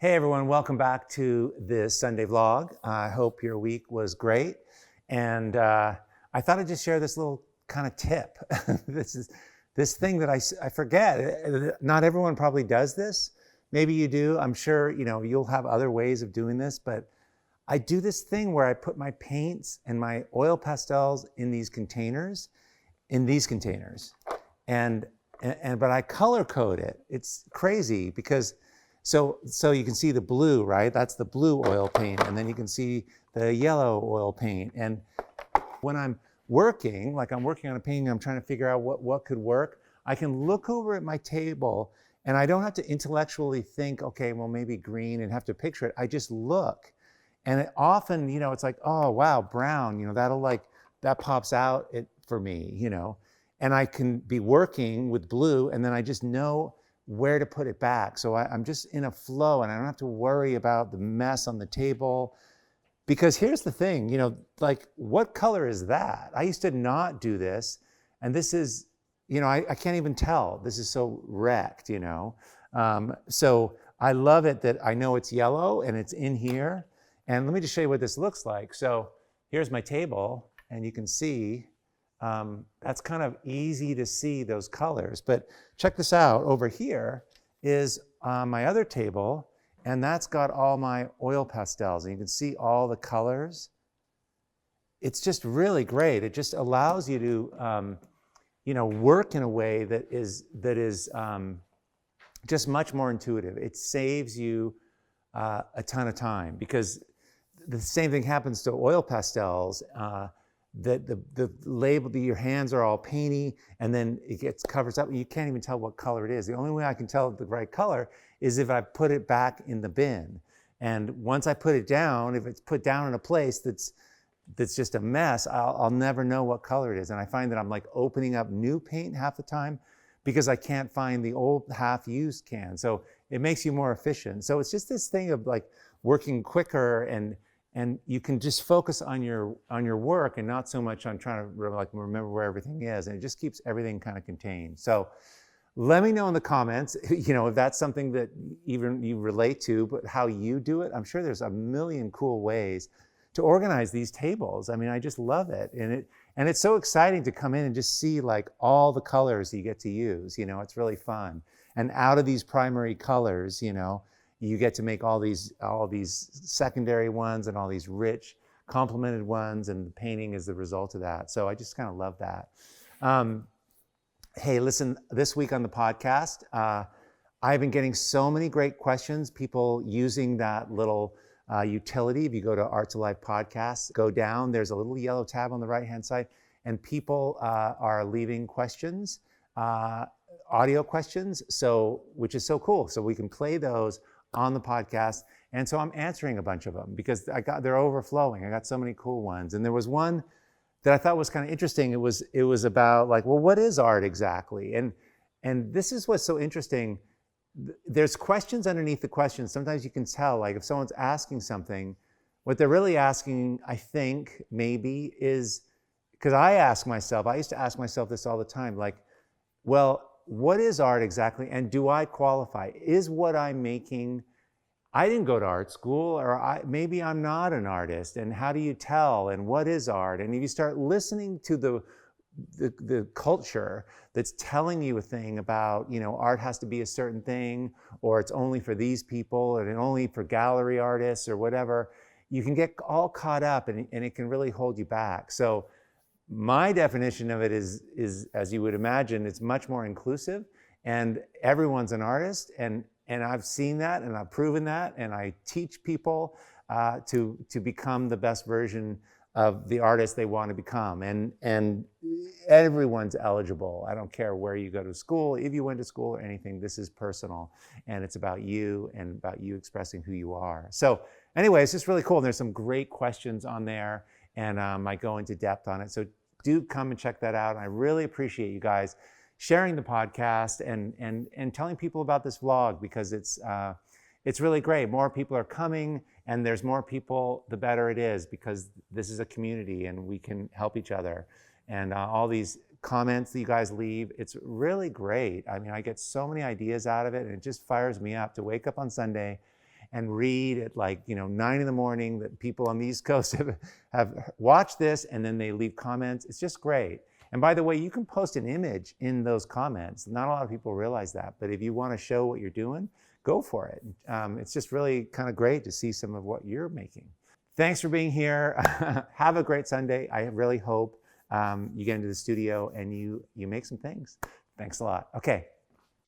Hey everyone, welcome back to this Sunday vlog. I hope your week was great. And I thought I'd just share this little kind of tip. This thing that I forget. Not everyone probably does this. Maybe you do. I'm sure you'll have other ways of doing this, but I do this thing where I put my paints and my oil pastels in these containers, and but I color code it. It's crazy because so you can see the blue, right? That's the blue oil paint, and then you can see the yellow oil paint. And when I'm working, like I'm working on a painting, I'm trying to figure out what could work, I can look over at my table and I don't have to intellectually think, okay, well maybe green, and have to picture it. I just look. And it often, it's like, oh wow, brown, that pops out for me, and I can be working with blue and then I just know where to put it back. So I'm just in a flow and I don't have to worry about the mess on the table. Because here's the thing, like what color is that? I used to not do this, and this is, I can't even tell. This is so wrecked, So I love it that I know it's yellow and it's in here. And let me just show you what this looks like. So here's my table, and you can see that's kind of easy to see those colors. But check this out. Over here is my other table, and that's got all my oil pastels, and you can see all the colors. It's just really great. It just allows you to, work in a way that is just much more intuitive. It saves you a ton of time, because the same thing happens to oil pastels. That the label, your hands are all painty, and then it covers up, and you can't even tell what color it is. The only way I can tell the right color is if I put it back in the bin. And once I put it down, if it's put down in a place that's just a mess, I'll never know what color it is. And I find that I'm like opening up new paint half the time because I can't find the old half-used can. So it makes you more efficient. So it's just this thing of like working quicker, and you can just focus on your work and not so much on trying to remember where everything is, and it just keeps everything kind of contained. So let me know in the comments, if that's something that even you relate to, but how you do it. I'm sure there's a million cool ways to organize these tables. I mean, I just love it, and it's so exciting to come in and just see like all the colors you get to use. It's really fun, and out of these primary colors, you get to make all these secondary ones and all these rich complemented ones, and the painting is the result of that. So I just kind of love that. Hey, listen, this week on the podcast, I've been getting so many great questions, people using that little utility. If you go to Art to Life Podcasts, go down, there's a little yellow tab on the right-hand side, and people are leaving questions, audio questions, which is so cool. So we can play those on the podcast. And so I'm answering a bunch of them because they're overflowing. I got so many cool ones. And there was one that I thought was kind of interesting. It was about like, well, what is art exactly? And this is what's so interesting. There's questions underneath the questions. Sometimes you can tell, like if someone's asking something, what they're really asking, I think maybe is, because I used to ask myself this all the time, like, well, what is art exactly, and do I qualify? Is what I'm making, I didn't go to art school, or maybe I'm not an artist, and how do you tell, and what is art? And if you start listening to the culture that's telling you a thing about, art has to be a certain thing, or it's only for these people, and only for gallery artists, or whatever, you can get all caught up, and it can really hold you back. So my definition of it is, as you would imagine, it's much more inclusive, and everyone's an artist, and I've seen that, and I've proven that, and I teach people to become the best version of the artist they want to become, and everyone's eligible. I don't care where you go to school, if you went to school or anything. This is personal, and it's about you and about you expressing who you are. So anyway, it's just really cool. And there's some great questions on there, and I go into depth on it. So do come and check that out. I really appreciate you guys sharing the podcast and telling people about this vlog, because it's really great. More people are coming, and there's more people, the better it is, because this is a community and we can help each other. And all these comments that you guys leave, it's really great. I mean, I get so many ideas out of it, and it just fires me up to wake up on Sunday and read at like, 9 in the morning that people on the East Coast have watched this, and then they leave comments. It's just great. And by the way, you can post an image in those comments. Not a lot of people realize that, but if you want to show what you're doing, go for it. It's just really kind of great to see some of what you're making. Thanks for being here. Have a great Sunday. I really hope you get into the studio and you make some things. Thanks a lot. Okay.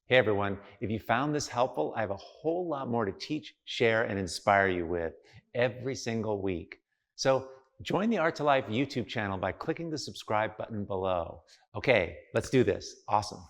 Hey everyone, if you found this helpful, I have a whole lot more to teach, share, and inspire you with every single week. So join the Art to Life YouTube channel by clicking the subscribe button below. Okay, let's do this. Awesome.